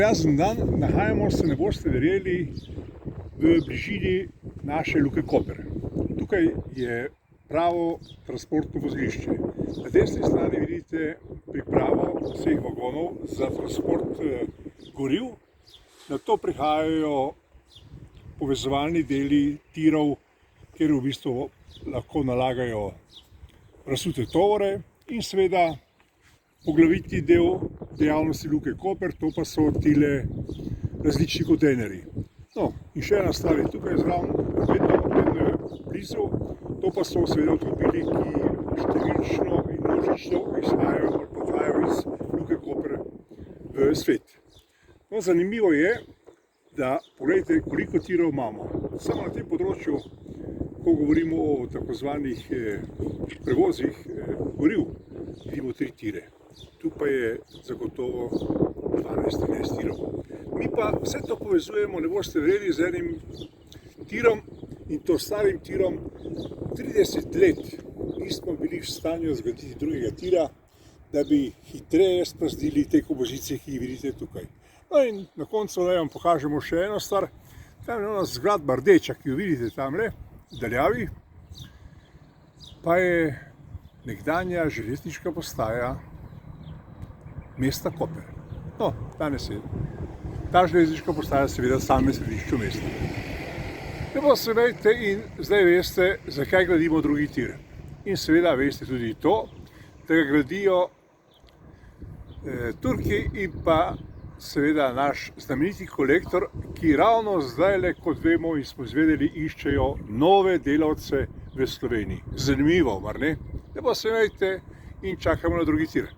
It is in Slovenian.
Jasen dan, nahajamo se, ne boste verjeli, v bližini naše Luke Koper. Tukaj je pravo transportno vozlišče. Na desni strani vidite pripravo vseh vagonov za transport goriv. Na to prihajajo povezovalni deli tirov, kjer v bistvu lahko nalagajo razsute tovore in seveda poglavitni del dejavnosti Luke Koper, to pa so tile različni kontejnerji. No, in še ena stvar je tukaj zraven, vedno blizu, to pa so seveda avtomobili, ki številčno in množično izhajajo ali prihajajo iz Luke Koper v svet. No, zanimivo je, da pogledajte, koliko tirov imamo. Samo na tem področju, ko govorimo o tako zvanih prevozih goriv, vidimo 3 tire. Tu pa je zagotovo 12-13 tirov. Mi pa vse to povezujemo, ne boste verjeli, z enim tirom, in to starim tirom. 30 let nismo bili v stanju zgraditi drugega tira, da bi hitreje spraznili te kompozicije, ki jih vidite tukaj. No in na koncu naj vam pokažemo še eno stvar. Tam je ona zgradba rdeča, ki jo vidite tamle v daljavi, pa je nekdanja železniška postaja mesta Koper. No, danes je ta železniška postaja seveda v samem središču mesta. Ne pa se vejte in zdaj veste, zakaj gradimo drugi tir. In seveda veste tudi to, da ga gradijo Turki in pa seveda naš znameniti Kolektor, ki ravno zdajle, kot vemo in smo izvedeli, iščejo nove delavce v Sloveniji. Zanimivo, mar ne? Ne pa se vejte in čakamo na drugi tir.